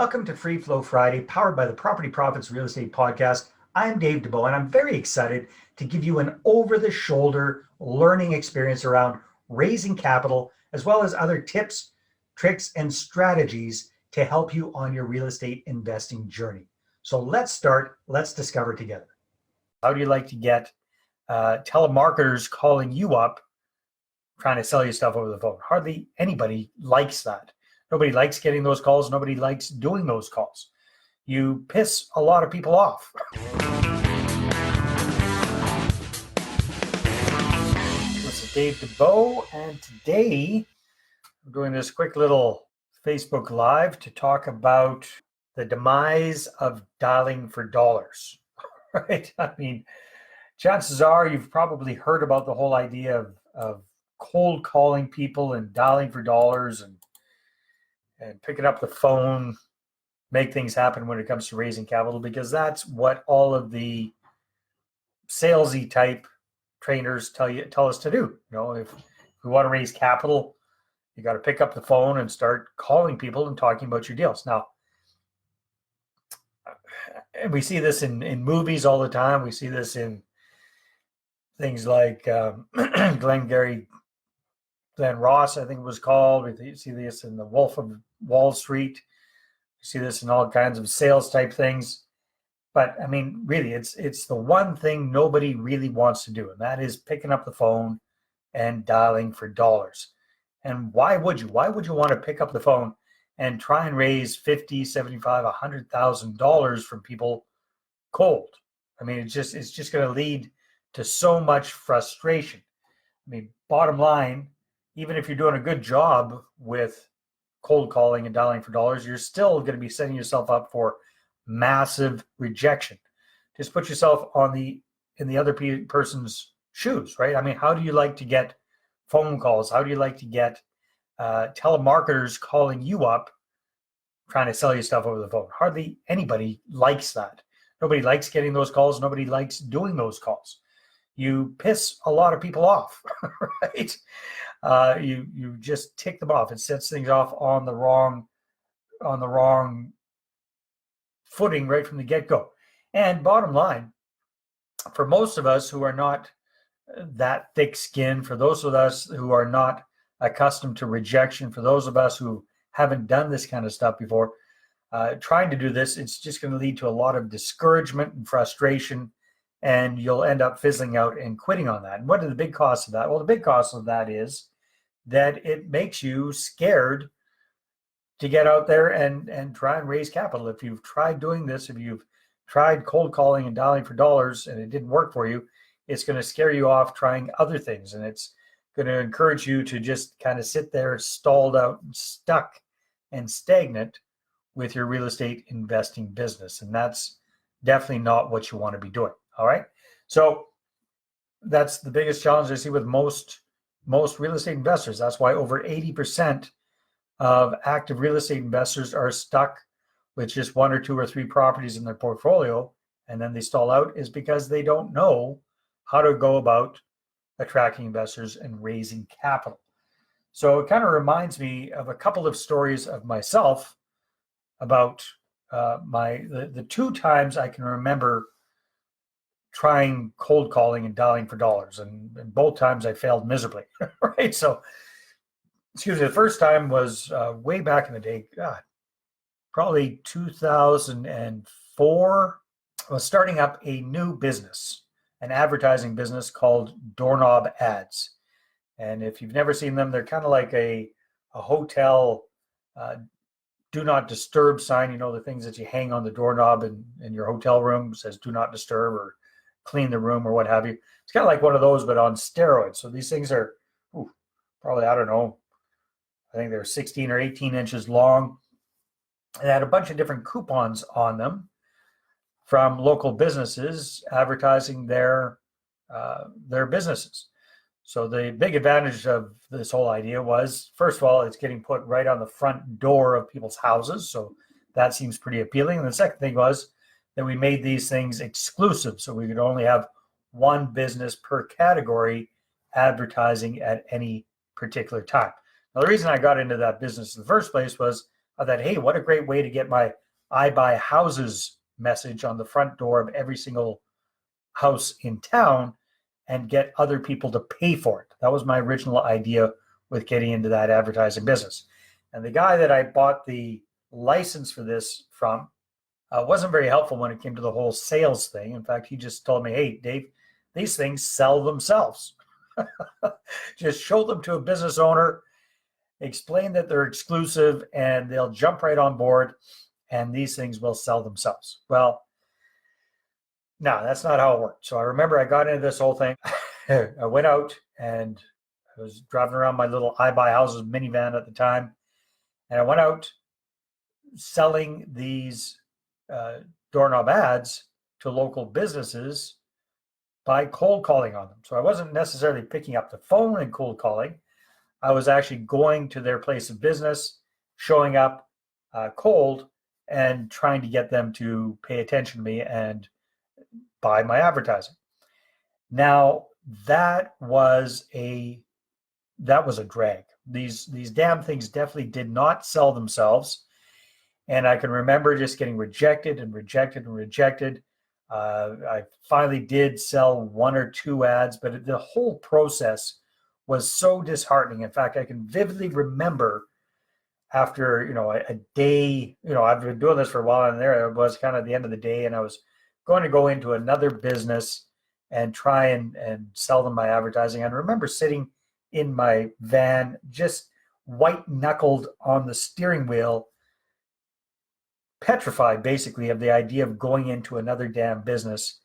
Welcome to Free Flow Friday, powered by the Property Profits Real Estate Podcast. I'm Dave Dubeau, and I'm very excited to give you an over-the-shoulder learning experience around raising capital, as well as other tips, tricks, and strategies to help you on your real estate investing journey. So let's start. Let's discover together. How do you like to get telemarketers calling you up, trying to sell you stuff over the phone? Hardly anybody likes that. Nobody likes getting those calls. Nobody likes doing those calls. You piss a lot of people off. This is Dave Dubeau, and today I'm doing this quick little Facebook Live to talk about the demise of dialing for dollars. Right? I mean, chances are you've probably heard about the whole idea of cold calling people and dialing for dollars and picking up the phone, make things happen when it comes to raising capital, because that's what all of the salesy type trainers tell us to do. You know, if we want to raise capital, you got to pick up the phone and start calling people and talking about your deals. Now, and we see this in movies all the time. We see this in things like Glenn Ross, I think it was called. We see this in The Wolf of Wall Street. You see this in all kinds of sales type things. But I mean, really, it's the one thing nobody really wants to do, and that is picking up the phone and dialing for dollars. And why would you? Why would you want to pick up the phone and try and raise $50,000, $75,000, $100,000 from people cold? I mean, it's just going to lead to so much frustration. I mean, bottom line, even if you're doing a good job with cold calling and dialing for dollars, you're still going to be setting yourself up for massive rejection. Just put yourself in the other person's shoes, right? I mean, how do you like to get phone calls? How do you like to get telemarketers calling you up, trying to sell you stuff over the phone? Hardly anybody likes that. Nobody likes getting those calls. Nobody likes doing those calls. You piss a lot of people off, right? You just tick them off. It sets things off on the wrong footing right from the get-go. And bottom line, for most of us who are not that thick-skinned, for those of us who are not accustomed to rejection, for those of us who haven't done this kind of stuff before, trying to do this, it's just going to lead to a lot of discouragement and frustration, and you'll end up fizzling out and quitting on that. And what are the big costs of that? Well, the big cost of that is that it makes you scared to get out there and try and raise capital. If you've tried doing this, if you've tried cold calling and dialing for dollars and it didn't work for you, it's going to scare you off trying other things. And it's going to encourage you to just kind of sit there stalled out and stuck and stagnant with your real estate investing business. And that's definitely not what you want to be doing. All right. So that's the biggest challenge I see with most real estate investors. That's why over 80% of active real estate investors are stuck with just one or two or three properties in their portfolio, and then they stall out, is because they don't know how to go about attracting investors and raising capital. So it kind of reminds me of a couple of stories of myself about the two times I can remember trying cold calling and dialing for dollars, and both times I failed miserably. Right? So, excuse me, the first time was way back in the day, probably 2004. I was starting up a new business, an advertising business called Doorknob Ads. And if you've never seen them, they're kind of like a hotel do not disturb sign, you know, the things that you hang on the doorknob in your hotel room, says do not disturb or clean the room or what have you. It's kind of like one of those, but on steroids. So these things are probably, I don't know, I think they're 16 or 18 inches long. And had a bunch of different coupons on them from local businesses advertising their businesses. So the big advantage of this whole idea was, first of all, it's getting put right on the front door of people's houses. So that seems pretty appealing. And the second thing was that we made these things exclusive. So we could only have one business per category advertising at any particular time. Now, the reason I got into that business in the first place was I thought, hey, what a great way to get my I buy houses message on the front door of every single house in town and get other people to pay for it. That was my original idea with getting into that advertising business. And the guy that I bought the license for this from wasn't very helpful when it came to the whole sales thing. In fact, he just told me, hey, Dave, these things sell themselves. Just show them to a business owner, explain that they're exclusive, and they'll jump right on board, and these things will sell themselves. Well, no, that's not how it worked. So I remember I got into this whole thing. I went out and I was driving around my little I Buy Houses minivan at the time. And I went out selling these doorknob ads to local businesses by cold calling on them. So I wasn't necessarily picking up the phone and cold calling. I was actually going to their place of business, showing up cold, and trying to get them to pay attention to me and buy my advertising. Now that was a drag. These damn things definitely did not sell themselves, and I can remember just getting rejected and rejected and rejected. I finally did sell one or two ads, but the whole process was so disheartening. In fact, I can vividly remember after a day. I've been doing this for a while, and there it was kind of the end of the day, and I was going to go into another business and try and sell them my advertising. And I remember sitting in my van, just white-knuckled on the steering wheel, petrified basically of the idea of going into another damn business.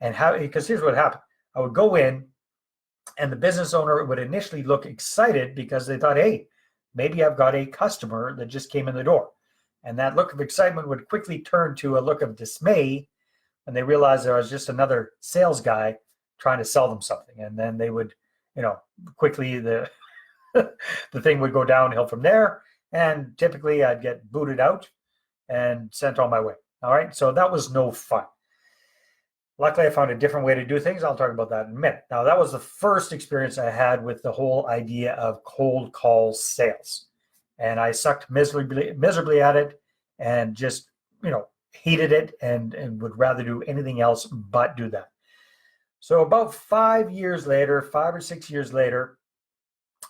And how, because here's what happened. I would go in and the business owner would initially look excited because they thought, hey, maybe I've got a customer that just came in the door. And that look of excitement would quickly turn to a look of dismay when they realized I was just another sales guy trying to sell them something. And then they would, quickly the thing would go downhill from there. And typically I'd get booted out and sent on my way. All right. So that was no fun. Luckily, I found a different way to do things. I'll talk about that in a minute. Now, that was the first experience I had with the whole idea of cold call sales. And I sucked miserably at it and just, hated it and would rather do anything else but do that. So about 5 or 6 years later,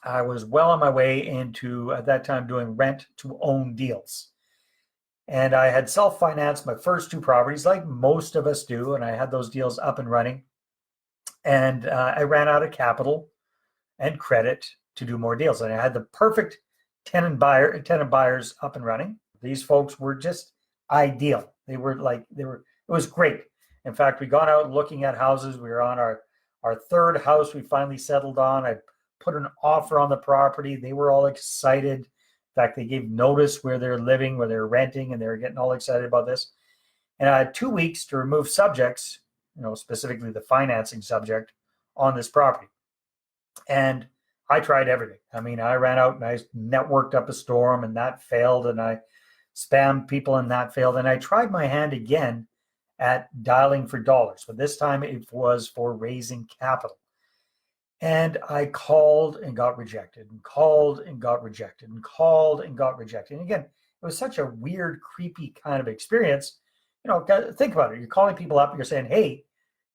I was well on my way into, at that time, doing rent to own deals. And I had self-financed my first two properties, like most of us do, and I had those deals up and running. And I ran out of capital and credit to do more deals. And I had the perfect tenant buyers up and running. These folks were just ideal. It was great. In fact, we got out looking at houses. We were on our third house we finally settled on. I put an offer on the property. They were all excited. In fact, they gave notice where they're living, where they're renting, and they were getting all excited about this. And I had 2 weeks to remove subjects, specifically the financing subject on this property. And I tried everything. I mean, I ran out and I networked up a storm, and that failed. And I spammed people, and that failed. And I tried my hand again at dialing for dollars, but this time it was for raising capital. And I called and got rejected, and called and got rejected, and called and got rejected. And again, it was such a weird, creepy kind of experience. Think about it. You're calling people up and you're saying, hey,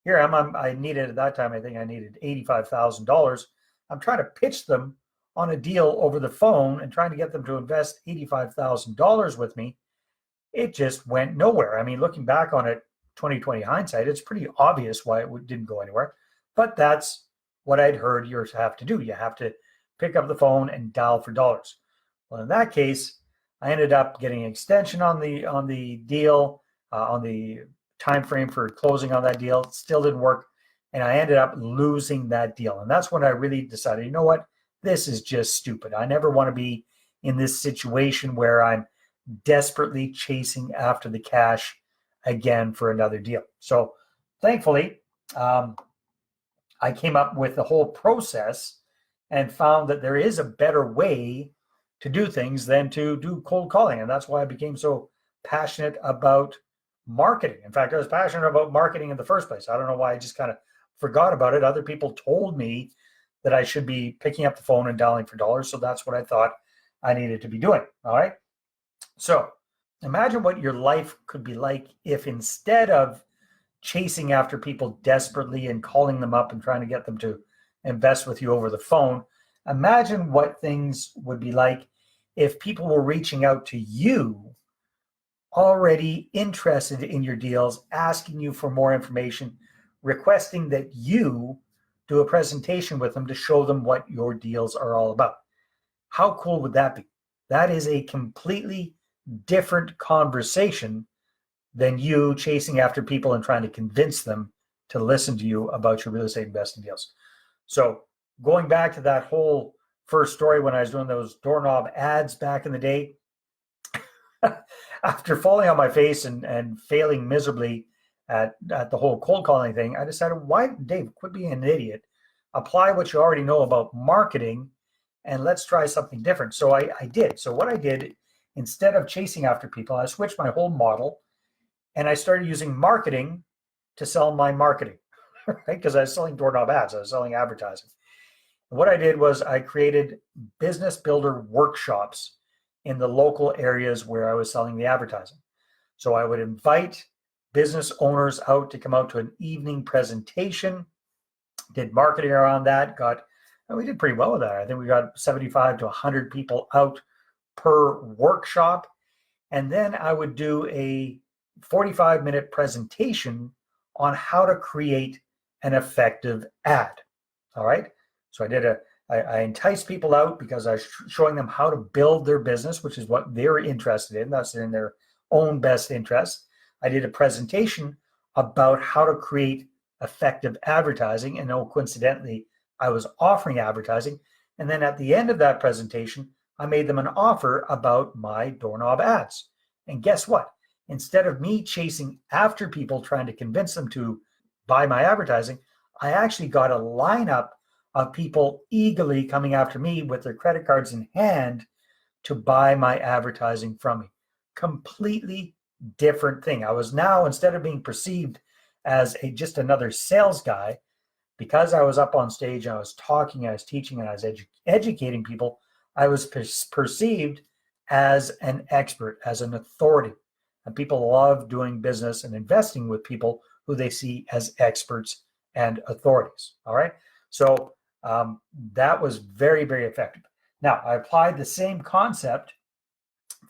here I needed, at that time, I think I needed $85,000. I'm trying to pitch them on a deal over the phone and trying to get them to invest $85,000 with me. It just went nowhere. I mean, looking back on it, 2020 hindsight, it's pretty obvious why it didn't go anywhere. But that's what I'd heard you have to do. You have to pick up the phone and dial for dollars. Well, in that case, I ended up getting an extension on the deal, on the time frame for closing on that deal. It still didn't work, and I ended up losing that deal. And that's when I really decided, you know what? This is just stupid. I never want to be in this situation where I'm desperately chasing after the cash again for another deal. So thankfully, I came up with the whole process and found that there is a better way to do things than to do cold calling. And that's why I became so passionate about marketing. In fact, I was passionate about marketing in the first place. I don't know why I just kind of forgot about it. Other people told me that I should be picking up the phone and dialing for dollars. So that's what I thought I needed to be doing. All right. So imagine what your life could be like if instead of chasing after people desperately and calling them up and trying to get them to invest with you over the phone, imagine what things would be like if people were reaching out to you already interested in your deals, asking you for more information, requesting that you do a presentation with them to show them what your deals are all about. How cool would that be? That is a completely different conversation than you chasing after people and trying to convince them to listen to you about your real estate investing deals. So going back to that whole first story when I was doing those doorknob ads back in the day, after falling on my face and failing miserably at the whole cold calling thing, I decided, why, Dave, quit being an idiot. Apply what you already know about marketing and let's try something different. So I did. So what I did, instead of chasing after people, I switched my whole model and I started using marketing to sell my marketing, right? Because I was selling doorknob ads, I was selling advertising. And what I did was I created business builder workshops in the local areas where I was selling the advertising. So I would invite business owners out to come out to an evening presentation, did marketing around that, and we did pretty well with that. I think we got 75 to 100 people out per workshop. And then I would do a 45-minute presentation on how to create an effective ad. All right. So I enticed people out because I was showing them how to build their business, which is what they're interested in. That's in their own best interest. I did a presentation about how to create effective advertising. And coincidentally, I was offering advertising. And then at the end of that presentation, I made them an offer about my doorknob ads. And guess what? Instead of me chasing after people trying to convince them to buy my advertising, I actually got a lineup of people eagerly coming after me with their credit cards in hand to buy my advertising from me. Completely different thing. I was now, instead of being perceived as just another sales guy, because I was up on stage, I was talking, I was teaching, and I was educating people, I was perceived as an expert, as an authority. And people love doing business and investing with people who they see as experts and authorities. All right. So that was very, very effective. Now, I applied the same concept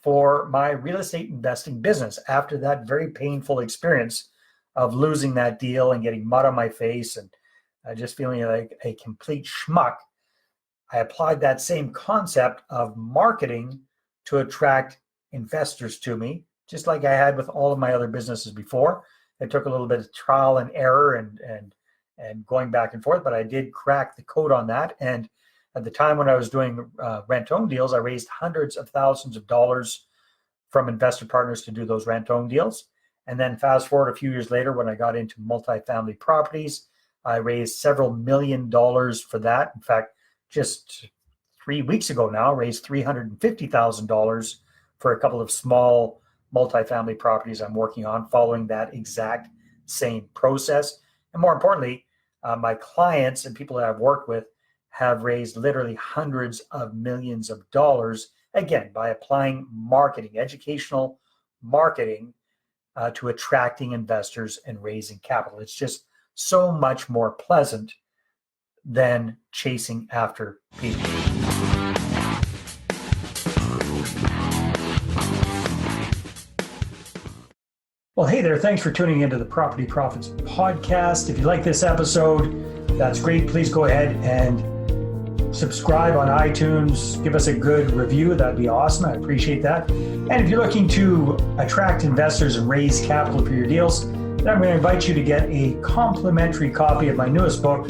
for my real estate investing business after that very painful experience of losing that deal and getting mud on my face and just feeling like a complete schmuck. I applied that same concept of marketing to attract investors to me, just like I had with all of my other businesses before. It took a little bit of trial and error and going back and forth, but I did crack the code on that. And at the time when I was doing rent-own deals, I raised hundreds of thousands of dollars from investor partners to do those rent-own deals. And then fast forward a few years later, when I got into multifamily properties, I raised several $1 million for that. In fact, just 3 weeks ago now, raised $350,000 for a couple of small multifamily properties I'm working on, following that exact same process. And more importantly, my clients and people that I've worked with have raised literally hundreds of millions of dollars, again, by applying marketing, educational marketing, to attracting investors and raising capital. It's just so much more pleasant than chasing after people. Well, hey there. Thanks for tuning into the Property Profits podcast. If you like this episode, that's great. Please go ahead and subscribe on iTunes. Give us a good review. That'd be awesome. I appreciate that. And if you're looking to attract investors and raise capital for your deals, then I'm going to invite you to get a complimentary copy of my newest book,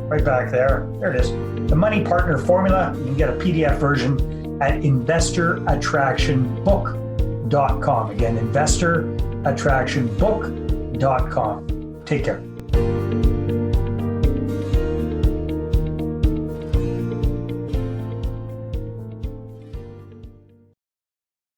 right back there. There it is. The Money Partner Formula. You can get a PDF version at investorattractionbook.com. Again, investorattractionbook.com. Take care.